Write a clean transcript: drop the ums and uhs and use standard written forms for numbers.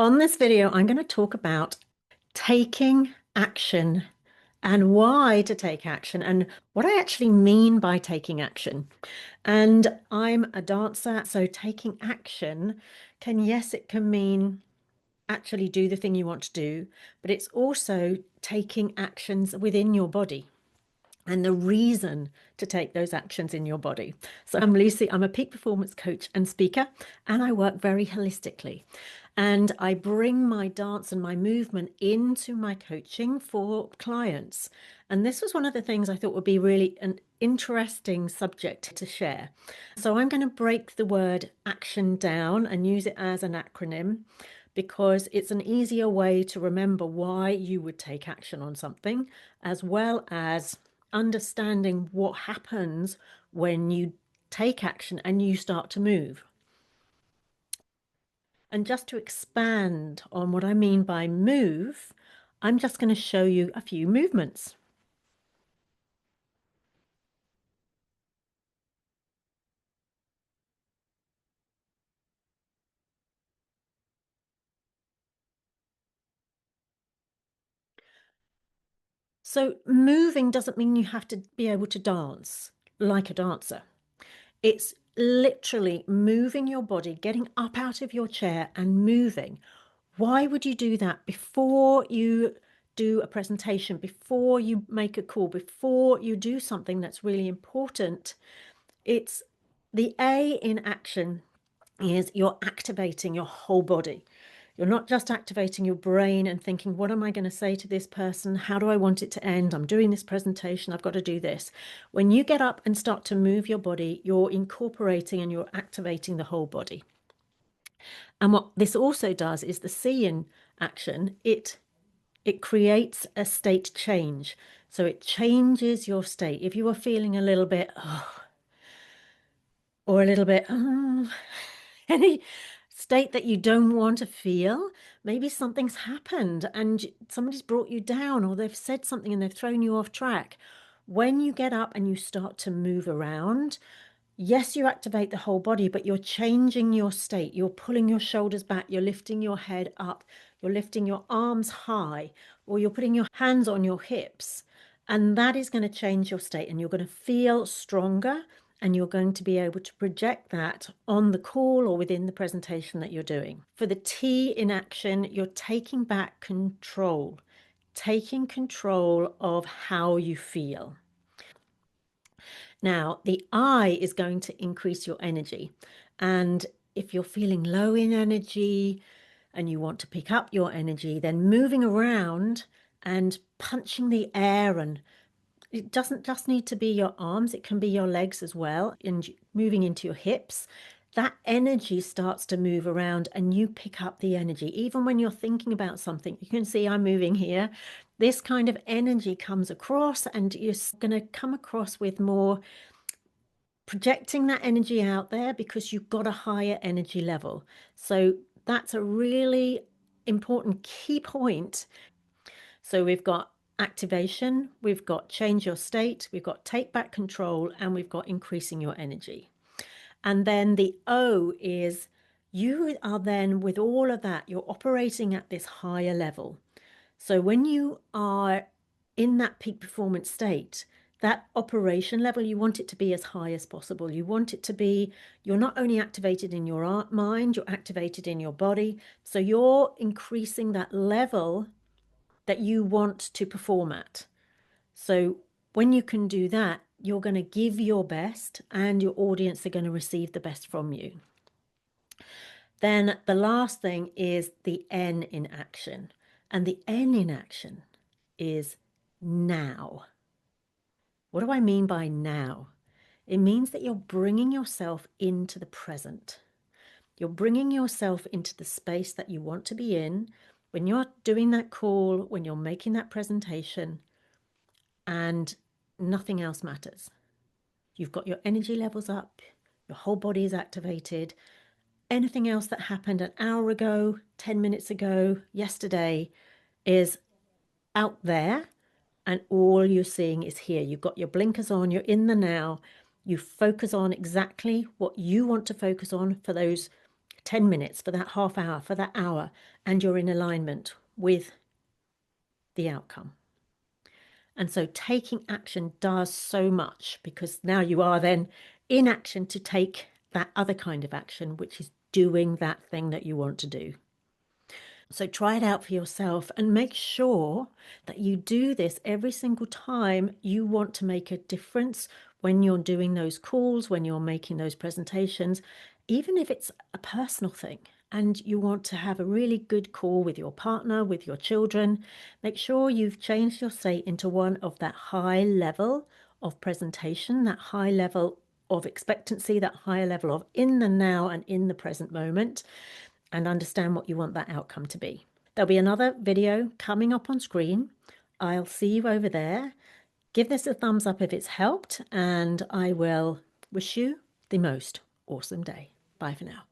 On this video, I'm going to talk about taking action and why to take action and what I actually mean by taking action. And I'm a dancer, so taking action can, yes, it can mean actually do the thing you want to do, but it's also taking actions within your body and the reason to take those actions in your body. So I'm Lucy, I'm a peak performance coach and speaker, and I work very holistically. And I bring my dance and my movement into my coaching for clients. And this was one of the things I thought would be really an interesting subject to share. So I'm going to break the word action down and use it as an acronym because it's an easier way to remember why you would take action on something, as well as understanding what happens when you take action and you start to move. And just to expand on what I mean by move, I'm just going to show you a few movements. So moving doesn't mean you have to be able to dance like a dancer. It's literally moving your body, getting up out of your chair and moving. Why would you do that before you do a presentation, before you make a call, before you do something that's really important? It's the A in action is you're activating your whole body. You're not just activating your brain and thinking, what am I going to say to this person? How do I want it to end? I'm doing this presentation. I've got to do this. When you get up and start to move your body, you're incorporating and you're activating the whole body. And what this also does is the C in action, it creates a state change. So it changes your state. If you are feeling a little bit, or a little bit, any state that you don't want to feel, maybe something's happened and somebody's brought you down, or they've said something and they've thrown you off track. When you get up and you start to move around, yes, you activate the whole body, but you're changing your state. You're pulling your shoulders back, you're lifting your head up, you're lifting your arms high, or you're putting your hands on your hips. And that is going to change your state, and you're going to feel stronger, and you're going to be able to project that on the call or within the presentation that you're doing. For the T in action, you're taking back control, taking control of how you feel. Now, the I is going to increase your energy. And if you're feeling low in energy and you want to pick up your energy, then moving around and punching the air, and it doesn't just need to be your arms, it can be your legs as well, and moving into your hips. That energy starts to move around and you pick up the energy. Even when you're thinking about something, you can see I'm moving here. This kind of energy comes across, and you're going to come across with more projecting that energy out there because you've got a higher energy level. So that's a really important key point. So we've got activation, we've got change your state, we've got take back control, and we've got increasing your energy. And then the O is you are then, with all of that, you're operating at this higher level. So when you are in that peak performance state, that operation level, you want it to be as high as possible. You want it to be, you're not only activated in your mind, you're activated in your body. So you're increasing that level that you want to perform at. So when you can do that, you're going to give your best and your audience are going to receive the best from you. Then the last thing is the N in action. And the N in action is now. What do I mean by now? It means that you're bringing yourself into the present. You're bringing yourself into the space that you want to be in when you're doing that call, when you're making that presentation, and nothing else matters. You've got your energy levels up, your whole body is activated. Anything else that happened an hour ago, 10 minutes ago, yesterday is out there, and all you're seeing is here. You've got your blinkers on, you're in the now. You focus on exactly what you want to focus on for those 10 minutes, for that half hour, for that hour, and you're in alignment with the outcome. And so taking action does so much, because now you are then in action to take that other kind of action, which is doing that thing that you want to do. So try it out for yourself and make sure that you do this every single time you want to make a difference, when you're doing those calls, when you're making those presentations, even if it's a personal thing and you want to have a really good call with your partner, with your children. Make sure you've changed your state into one of that high level of presentation, that high level of expectancy, that higher level of in the now and in the present moment, and understand what you want that outcome to be. There'll be another video coming up on screen. I'll see you over there. Give this a thumbs up if it's helped, and I will wish you the most awesome day. Bye for now.